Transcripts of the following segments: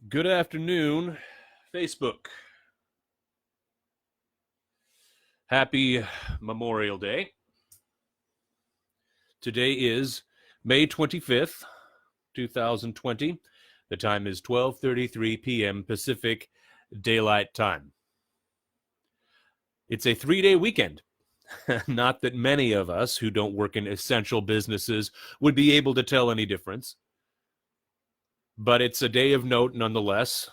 Good afternoon, Facebook. Happy Memorial Day. Today is May 25th, 2020. The time is 12:33 p.m. Pacific Daylight Time. It's a 3-day weekend. Not that many of us who don't work in essential businesses would be able to tell any difference. But it's a day of note nonetheless.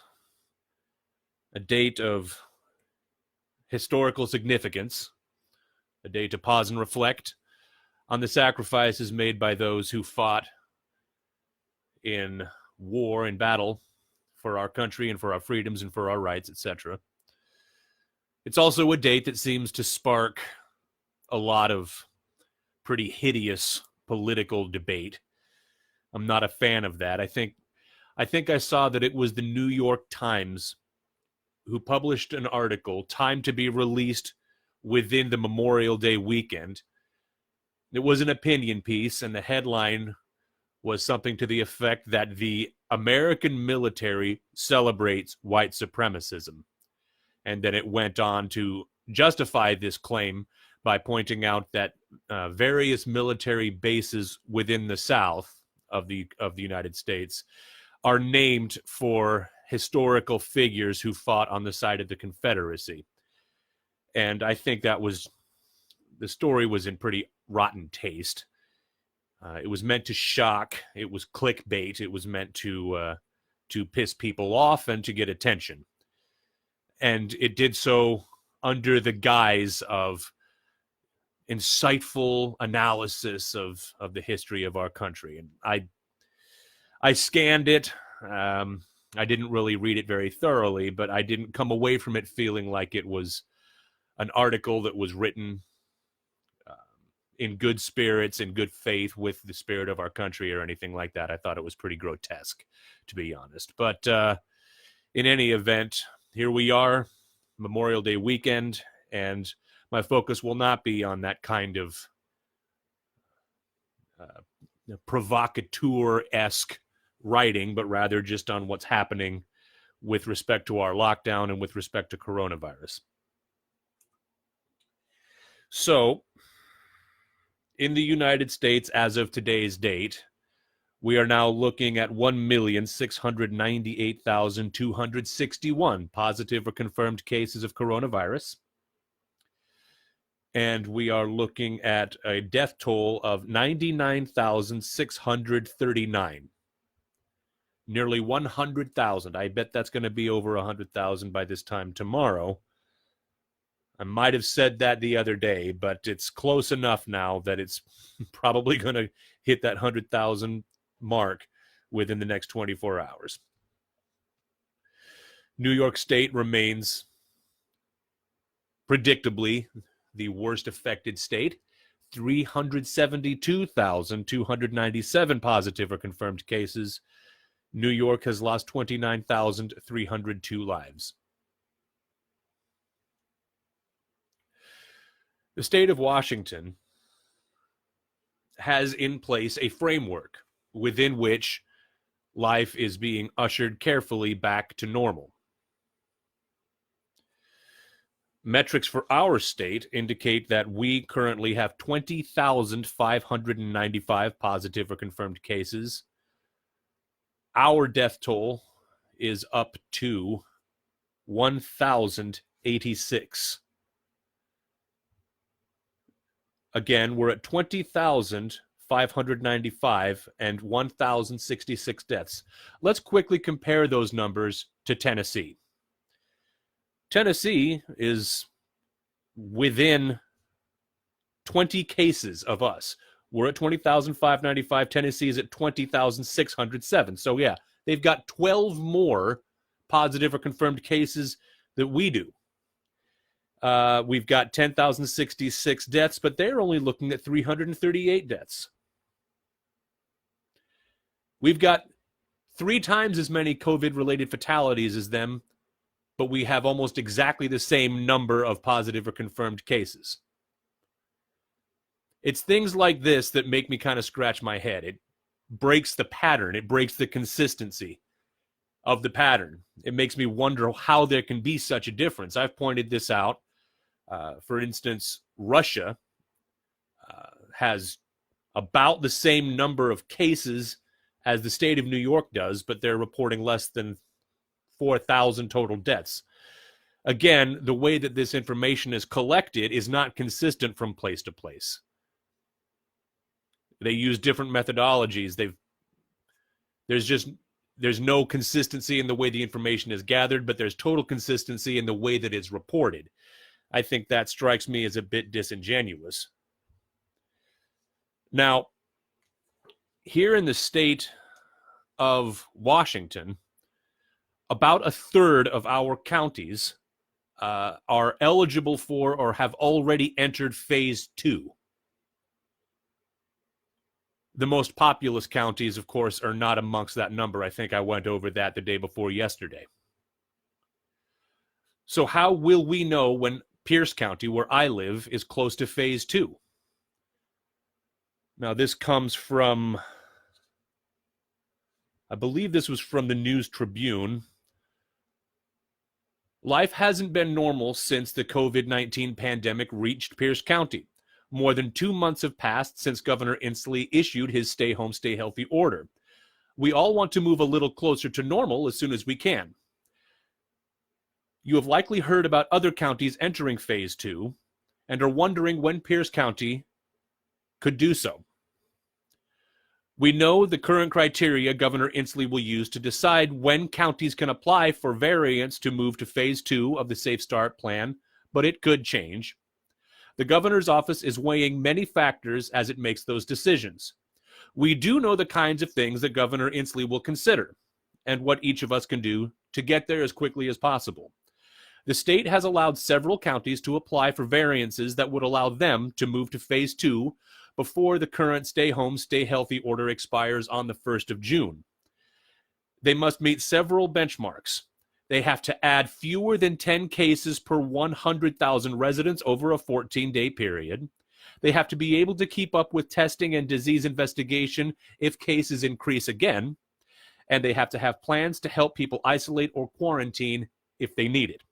A date of historical significance. A day to pause and reflect on the sacrifices made by those who fought in war and battle for our country and for our freedoms and for our rights, etc. It's also a date that seems to spark a lot of pretty hideous political debate. I'm not a fan of that. I think I saw that it was the New York Times who published an article timed to be released within the Memorial Day weekend. It was an opinion piece, and the headline was something to the effect that the American military celebrates white supremacism. And then it went on to justify this claim by pointing out that various military bases within the South of the United States are named for historical figures who fought on the side of the Confederacy. And I think the story was in pretty rotten taste. It was meant to shock. It was clickbait. It was meant to piss people off and to get attention. And it did so under the guise of insightful analysis of the history of our country. And I scanned it. I didn't really read it very thoroughly, but I didn't come away from it feeling like it was an article that was written in good spirits, in good faith with the spirit of our country or anything like that. I thought it was pretty grotesque, to be honest. But in any event, here we are, Memorial Day weekend, and my focus will not be on that kind of provocateur-esque writing, but rather just on what's happening with respect to our lockdown and with respect to coronavirus. So, in the United States, as of today's date, we are now looking at 1,698,261 positive or confirmed cases of coronavirus. And we are looking at a death toll of 99,639. Nearly 100,000. I bet that's going to be over 100,000 by this time tomorrow. I might have said that the other day, but it's close enough now that it's probably going to hit that 100,000 mark within the next 24 hours. New York State remains predictably the worst affected state. 372,297 positive or confirmed cases. New York has lost 29,302 lives. The state of Washington has in place a framework within which life is being ushered carefully back to normal. Metrics for our state indicate that we currently have 20,595 positive or confirmed cases. Our death toll is up to 1,086. Again, we're at 20,595 and 1,066 deaths. Let's quickly compare those numbers to Tennessee. Tennessee is within 20 cases of us. We're at 20,595. Tennessee is at 20,607. So yeah, they've got 12 more positive or confirmed cases that we do. We've got 10,066 deaths, but they're only looking at 338 deaths. We've got 3 times as many COVID-related fatalities as them, but we have almost exactly the same number of positive or confirmed cases. It's things like this that make me kind of scratch my head. It breaks the pattern. It breaks the consistency. of the pattern. It makes me wonder how there can be such a difference. I've pointed this out. For instance, Russia has about the same number of cases as the state of New York does, but they're reporting less than 4,000 total deaths. Again, the way that this information is collected is not consistent from place to place. They use different methodologies. There's no consistency in the way the information is gathered, but there's total consistency in the way that it's reported. I think that strikes me as a bit disingenuous. Now, here in the state of Washington, about a third of our counties are eligible for or have already entered phase 2. The most populous counties, of course, are not amongst that number. I think I went over that the day before yesterday. So how will we know when Pierce County, where I live, is close to phase 2? Now, this comes from, I believe this was from the News Tribune. Life hasn't been normal since the COVID-19 pandemic reached Pierce County. More than 2 months have passed since Governor Inslee issued his stay home, stay healthy order. We all want to move a little closer to normal as soon as we can. You have likely heard about other counties entering phase 2 and are wondering when Pierce County could do so. We know the current criteria Governor Inslee will use to decide when counties can apply for variance to move to phase 2 of the Safe Start plan, but it could change. The governor's office is weighing many factors as it makes those decisions. We do know the kinds of things that Governor Inslee will consider and what each of us can do to get there as quickly as possible. The state has allowed several counties to apply for variances that would allow them to move to phase 2 before the current stay home, stay healthy order expires on the 1st of June. They must meet several benchmarks. They have to add fewer than 10 cases per 100,000 residents over a 14-day period. They have to be able to keep up with testing and disease investigation if cases increase again. And they have to have plans to help people isolate or quarantine if they need it.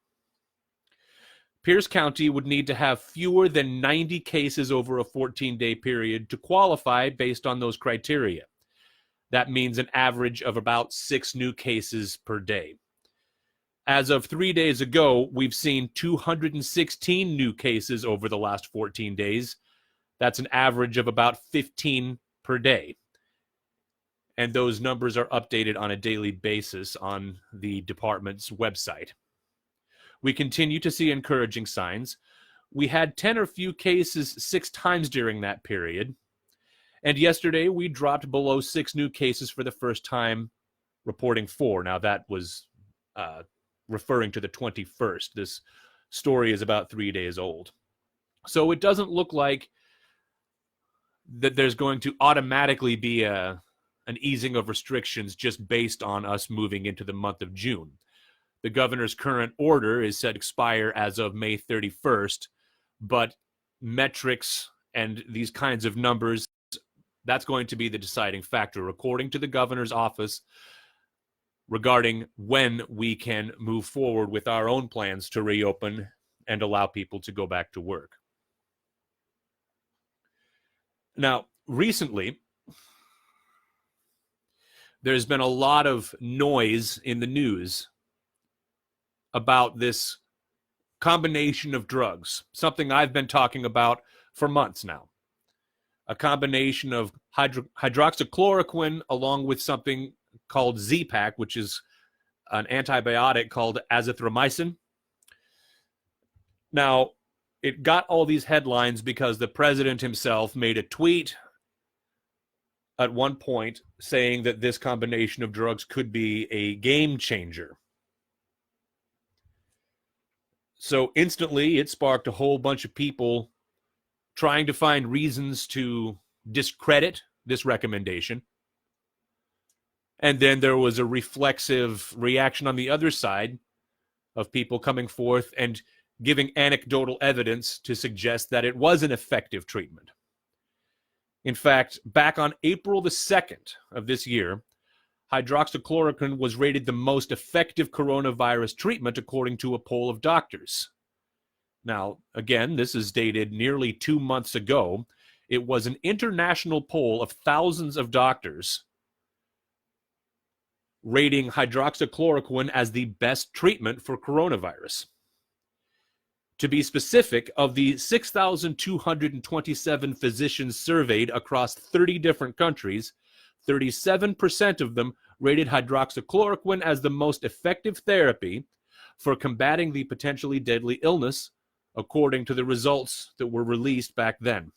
Pierce County would need to have fewer than 90 cases over a 14-day period to qualify based on those criteria. That means an average of about 6 new cases per day. As of 3 days ago, we've seen 216 new cases over the last 14 days. That's an average of about 15 per day. And those numbers are updated on a daily basis on the department's website. We continue to see encouraging signs. We had 10 or few cases 6 times during that period. And yesterday, we dropped below 6 new cases for the first time, reporting 4. Now, that was referring to the 21st. This story is about 3 days old. So it doesn't look like that there's going to automatically be an easing of restrictions just based on us moving into the month of June. The governor's current order is set to expire as of May 31st, but metrics and these kinds of numbers, that's going to be the deciding factor, according to the governor's office, regarding when we can move forward with our own plans to reopen and allow people to go back to work. Now, recently, there's been a lot of noise in the news about this combination of drugs, something I've been talking about for months now. A combination of hydroxychloroquine along with something called Z-Pak, which is an antibiotic called azithromycin. Now, it got all these headlines because the president himself made a tweet at one point saying that this combination of drugs could be a game changer. So instantly, it sparked a whole bunch of people trying to find reasons to discredit this recommendation. And then there was a reflexive reaction on the other side of people coming forth and giving anecdotal evidence to suggest that it was an effective treatment. In fact, back on April the 2nd of this year, hydroxychloroquine was rated the most effective coronavirus treatment according to a poll of doctors. Now, again, this is dated nearly 2 months ago. It was an international poll of thousands of doctors rating hydroxychloroquine as the best treatment for coronavirus. To be specific, of the 6,227 physicians surveyed across 30 different countries, 37% of them rated hydroxychloroquine as the most effective therapy for combating the potentially deadly illness, according to the results that were released back then.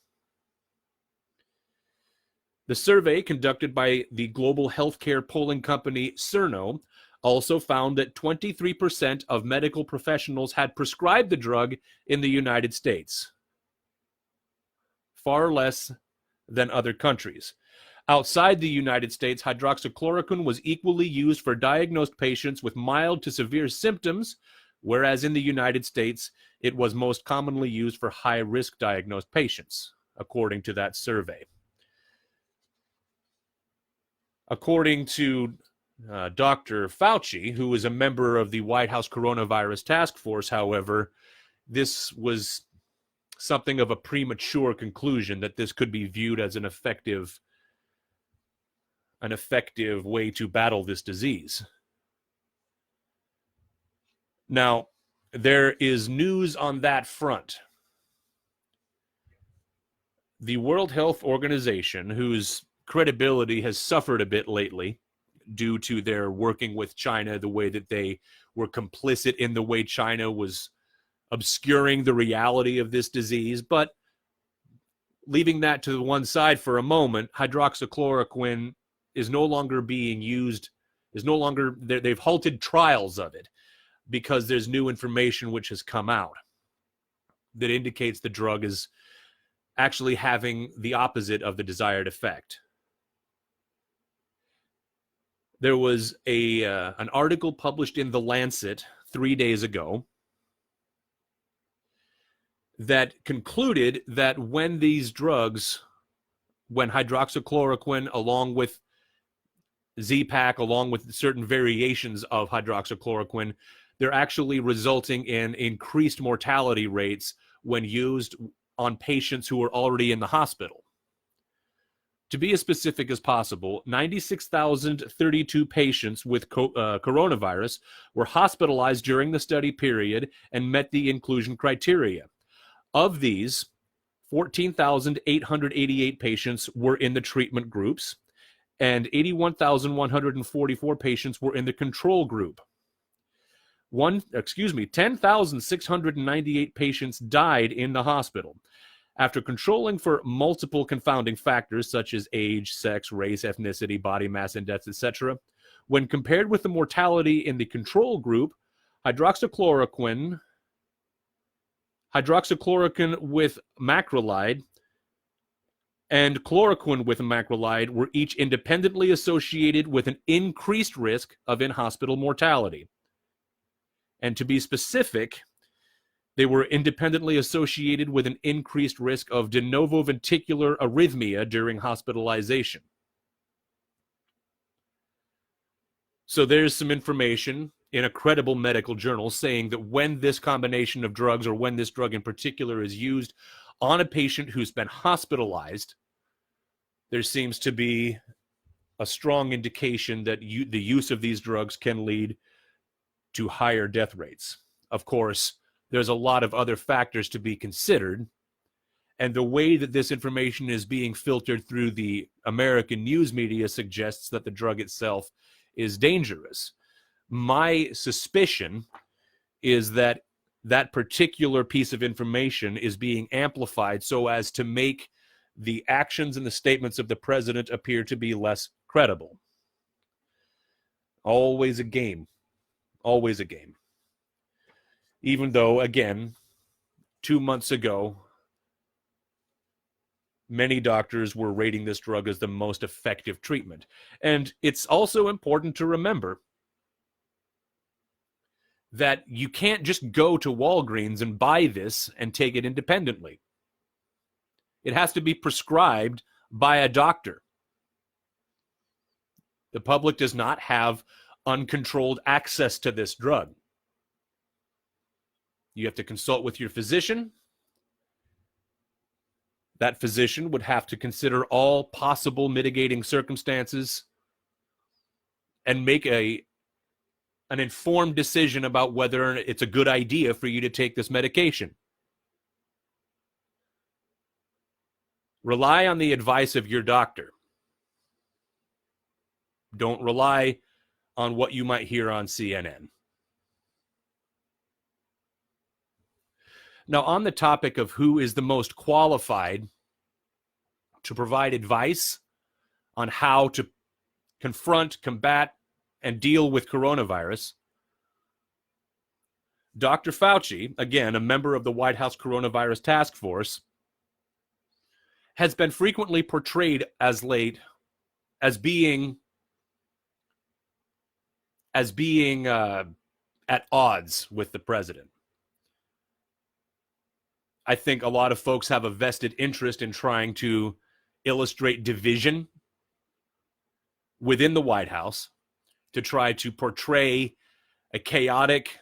The survey conducted by the global healthcare polling company Cerno also found that 23% of medical professionals had prescribed the drug in the United States, far less than other countries. Outside the United States, hydroxychloroquine was equally used for diagnosed patients with mild to severe symptoms, whereas in the United States, it was most commonly used for high-risk diagnosed patients, according to that survey. According to Dr. Fauci, who is a member of the White House Coronavirus Task Force, however, this was something of a premature conclusion that this could be viewed as an effective way to battle this disease. Now, there is news on that front. The World Health Organization, whose credibility has suffered a bit lately due to their working with China, the way that they were complicit in the way China was obscuring the reality of this disease. But leaving that to one side for a moment, hydroxychloroquine is no longer being used, they've halted trials of it because there's new information which has come out that indicates the drug is actually having the opposite of the desired effect. There was an article published in The Lancet 3 days ago that concluded that when hydroxychloroquine along with Z-Pak, along with certain variations of hydroxychloroquine, they're actually resulting in increased mortality rates when used on patients who are already in the hospital. To be as specific as possible, 96,032 patients with coronavirus were hospitalized during the study period and met the inclusion criteria. Of these, 14,888 patients were in the treatment groups, and 81,144 patients were in the control group. 10,698 patients died in the hospital. After controlling for multiple confounding factors such as age, sex, race, ethnicity, body mass index, etc., when compared with the mortality in the control group, hydroxychloroquine with macrolide and chloroquine with macrolide were each independently associated with an increased risk of in-hospital mortality. And to be specific, they were independently associated with an increased risk of de novo ventricular arrhythmia during hospitalization. So there's some information in a credible medical journal saying that when this combination of drugs, or when this drug in particular, is used on a patient who's been hospitalized, there seems to be a strong indication that the use of these drugs can lead to higher death rates. Of course, there's a lot of other factors to be considered, and the way that this information is being filtered through the American news media suggests that the drug itself is dangerous. My suspicion is that that particular piece of information is being amplified so as to make the actions and the statements of the president appear to be less credible. Always a game. Always a game. Even though, again, 2 months ago, many doctors were rating this drug as the most effective treatment. And it's also important to remember that you can't just go to Walgreens and buy this and take it independently. It has to be prescribed by a doctor. The public does not have uncontrolled access to this drug. You have to consult with your physician. That physician would have to consider all possible mitigating circumstances and make an informed decision about whether it's a good idea for you to take this medication. Rely on the advice of your doctor. Don't rely on what you might hear on CNN. Now, on the topic of who is the most qualified to provide advice on how to confront, combat, and deal with coronavirus, Dr. Fauci, again, a member of the White House Coronavirus Task Force, has been frequently portrayed as late as being at odds with the president. I think a lot of folks have a vested interest in trying to illustrate division within the White House to try to portray a chaotic,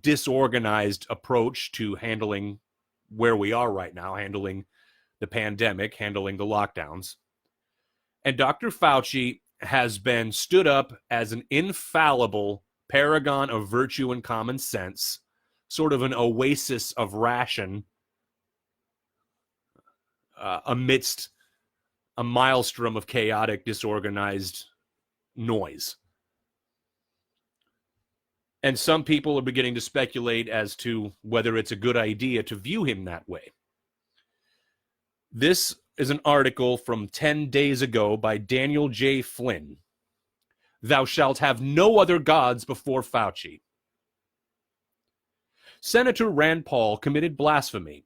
disorganized approach to handling where we are right now, handling the pandemic, handling the lockdowns. And Dr. Fauci has been stood up as an infallible paragon of virtue and common sense, sort of an oasis of ration amidst a maelstrom of chaotic, disorganized noise. And some people are beginning to speculate as to whether it's a good idea to view him that way. This is an article from 10 days ago by Daniel J. Flynn. Thou shalt have no other gods before Fauci. Senator Rand Paul committed blasphemy.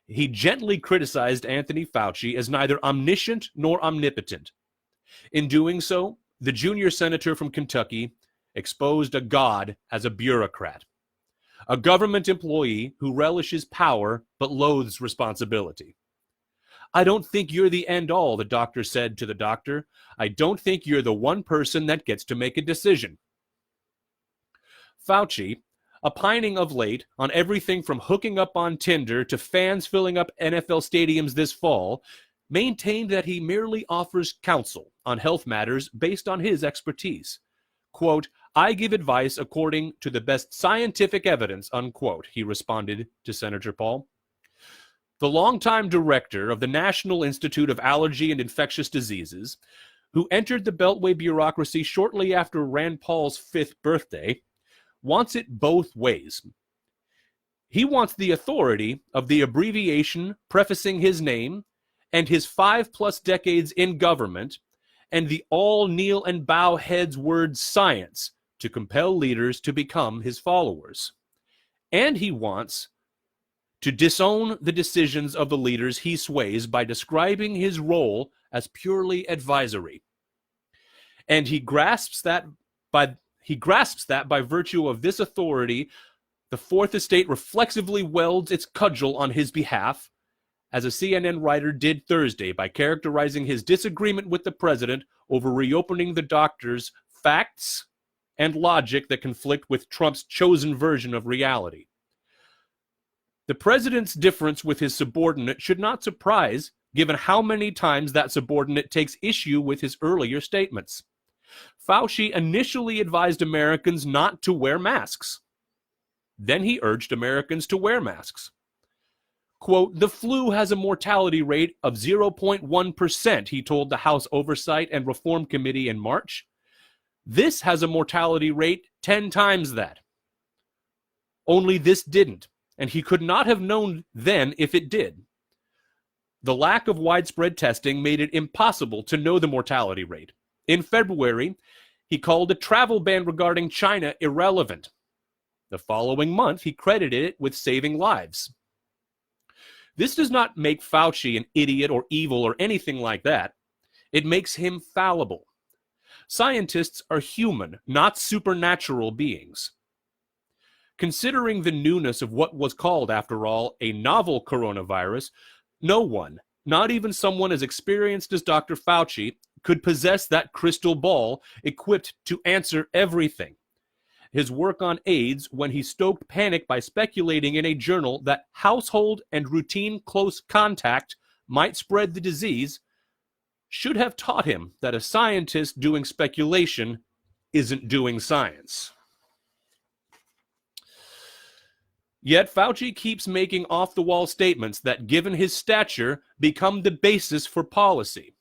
He gently criticized Anthony Fauci as neither omniscient nor omnipotent. In doing so, the junior senator from Kentucky exposed a god as a bureaucrat, a government employee who relishes power but loathes responsibility. I don't think you're the end all, the doctor said to the doctor. I don't think you're the one person that gets to make a decision. Fauci, opining of late on everything from hooking up on Tinder to fans filling up NFL stadiums this fall, maintained that he merely offers counsel on health matters based on his expertise. Quote, I give advice according to the best scientific evidence, unquote, he responded to Senator Paul. The longtime director of the National Institute of Allergy and Infectious Diseases, who entered the Beltway bureaucracy shortly after Rand Paul's 5th birthday, wants it both ways. He wants the authority of the abbreviation prefacing his name and his 5+ decades in government and the all kneel and bow heads word science to compel leaders to become his followers. And he wants to disown the decisions of the leaders he sways by describing his role as purely advisory. And he grasps that by virtue of this authority, the Fourth Estate reflexively welds its cudgel on his behalf, as a CNN writer did Thursday by characterizing his disagreement with the president over reopening the doctors' facts and logic that conflict with Trump's chosen version of reality. The president's difference with his subordinate should not surprise, given how many times that subordinate takes issue with his earlier statements. Fauci initially advised Americans not to wear masks. Then he urged Americans to wear masks. Quote, the flu has a mortality rate of 0.1%, he told the House Oversight and Reform Committee in March. This has a mortality rate 10 times that. Only this didn't, and he could not have known then if it did. The lack of widespread testing made it impossible to know the mortality rate. In February, he called a travel ban regarding China irrelevant. The following month, he credited it with saving lives. This does not make Fauci an idiot or evil or anything like that. It makes him fallible. Scientists are human, not supernatural beings. Considering the newness of what was called, after all, a novel coronavirus, no one, not even someone as experienced as Dr. Fauci, could possess that crystal ball equipped to answer everything. His work on AIDS, when he stoked panic by speculating in a journal that household and routine close contact might spread the disease, should have taught him that a scientist doing speculation isn't doing science. Yet Fauci keeps making off-the-wall statements that, given his stature, become the basis for policy.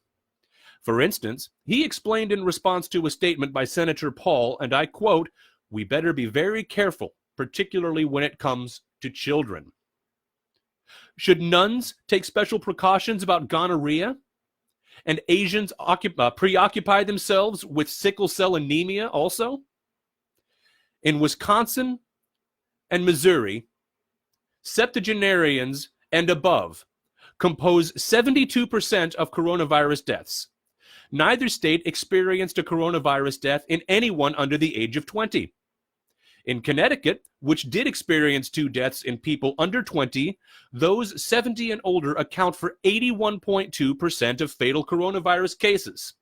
For instance, he explained in response to a statement by Senator Paul, and I quote, "We better be very careful, particularly when it comes to children. Should nuns take special precautions about gonorrhea? And Asians preoccupy themselves with sickle cell anemia also? In Wisconsin and Missouri, septuagenarians and above compose 72% of coronavirus deaths. Neither state experienced a coronavirus death in anyone under the age of 20. In Connecticut, which did experience 2 deaths in people under 20, those 70 and older account for 81.2% of fatal coronavirus cases.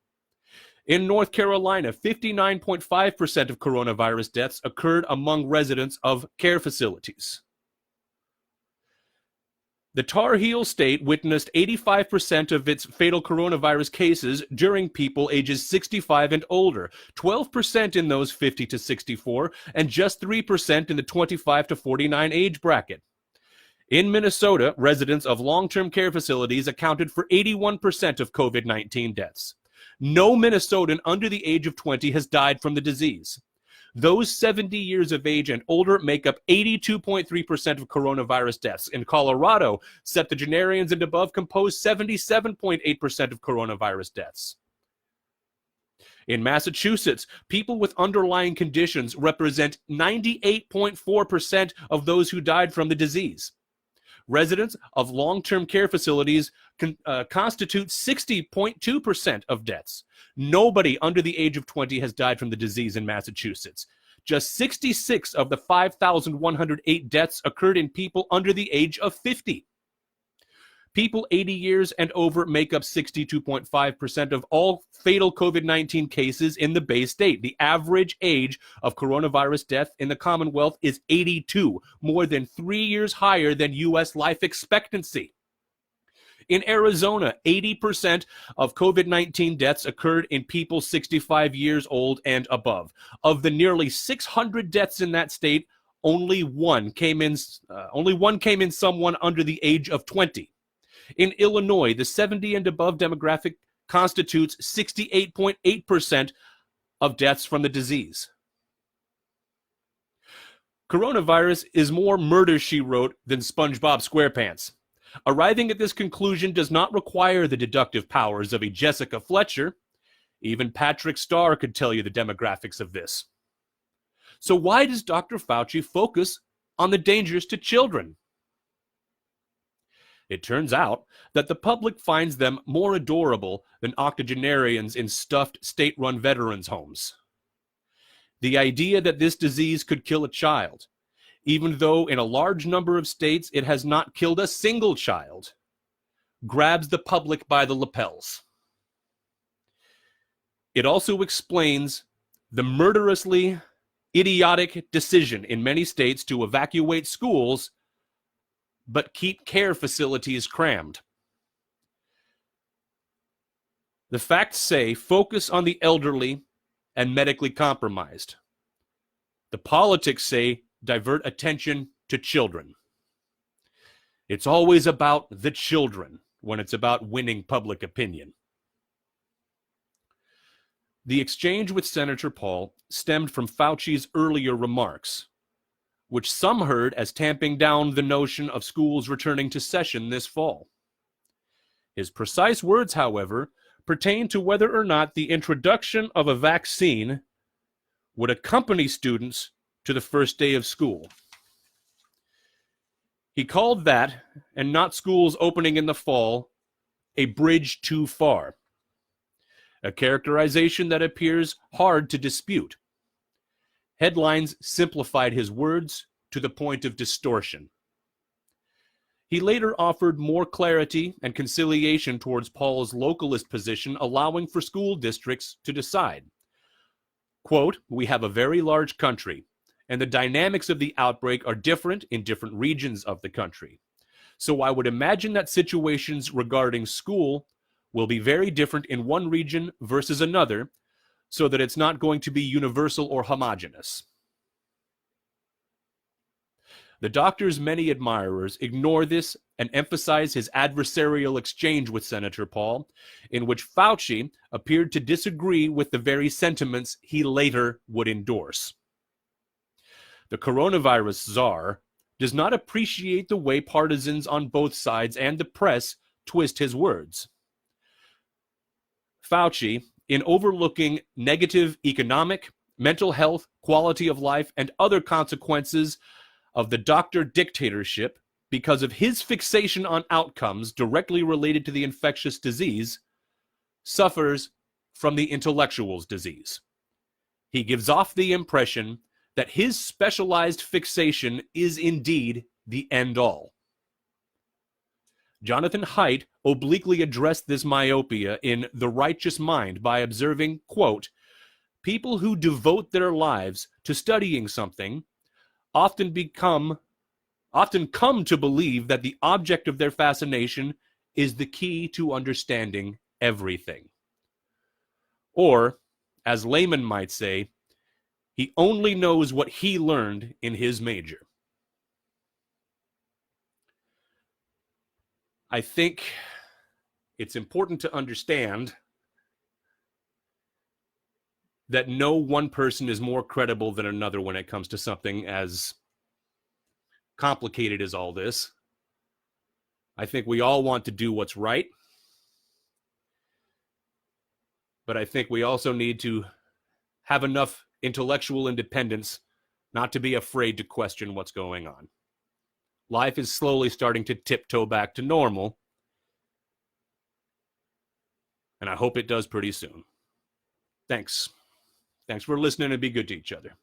In North Carolina, 59.5% of coronavirus deaths occurred among residents of care facilities. The Tar Heel state witnessed 85% of its fatal coronavirus cases during people ages 65 and older, 12% in those 50 to 64, and just 3% in the 25 to 49 age bracket. In Minnesota, residents of long-term care facilities accounted for 81% of COVID-19 deaths. No Minnesotan under the age of 20 has died from the disease. Those 70 years of age and older make up 82.3% of coronavirus deaths. In Colorado, septuagenarians and above compose 77.8% of coronavirus deaths. In Massachusetts, people with underlying conditions represent 98.4% of those who died from the disease. Residents of long-term care facilities constitute 60.2% of deaths. Nobody under the age of 20 has died from the disease in Massachusetts. Just 66 of the 5,108 deaths occurred in people under the age of 50. People 80 years and over make up 62.5% of all fatal COVID-19 cases in the Bay State. The average age of coronavirus death in the Commonwealth is 82, more than 3 years higher than U.S. life expectancy. In Arizona, 80% of COVID-19 deaths occurred in people 65 years old and above. Of the nearly 600 deaths in that state, only one came in someone under the age of 20. In Illinois, the 70 and above demographic constitutes 68.8% of deaths from the disease. Coronavirus is more murder, she wrote, than SpongeBob SquarePants. Arriving at this conclusion does not require the deductive powers of a Jessica Fletcher. Even Patrick Starr could tell you the demographics of this. So why does Dr. Fauci focus on the dangers to children? It turns out that the public finds them more adorable than octogenarians in stuffed state-run veterans' homes. The idea that this disease could kill a child, even though in a large number of states it has not killed a single child, grabs the public by the lapels. It also explains the murderously idiotic decision in many states to evacuate schools but keep care facilities crammed. The facts say focus on the elderly and medically compromised. The politics say divert attention to children. It's always about the children when it's about winning public opinion. The exchange with Senator Paul stemmed from Fauci's earlier remarks, which some heard as tamping down the notion of schools returning to session this fall. His precise words, however, pertain to whether or not the introduction of a vaccine would accompany students to the first day of school. He called that, and not schools opening in the fall, a bridge too far, a characterization that appears hard to dispute. Headlines simplified his words to the point of distortion. He later offered more clarity and conciliation towards Paul's localist position, allowing for school districts to decide. Quote, "We have a very large country, and the dynamics of the outbreak are different in different regions of the country. So I would imagine that situations regarding school will be very different in one region versus another, so that it's not going to be universal or homogeneous." The doctor's many admirers ignore this and emphasize his adversarial exchange with Senator Paul, in which Fauci appeared to disagree with the very sentiments he later would endorse. The coronavirus czar does not appreciate the way partisans on both sides and the press twist his words. Fauci, in overlooking negative economic, mental health, quality of life, and other consequences of the doctor dictatorship because of his fixation on outcomes directly related to the infectious disease, suffers from the intellectual's disease. He gives off the impression that his specialized fixation is indeed the end-all. Jonathan Haidt obliquely addressed this myopia in The Righteous Mind by observing, quote, "People who devote their lives to studying something often come to believe that the object of their fascination is the key to understanding everything." Or, as laymen might say, he only knows what he learned in his major. I think it's important to understand that no one person is more credible than another when it comes to something as complicated as all this. I think we all want to do what's right, but I think we also need to have enough intellectual independence not to be afraid to question what's going on. Life is slowly starting to tiptoe back to normal, and I hope it does pretty soon. Thanks for listening, and be good to each other.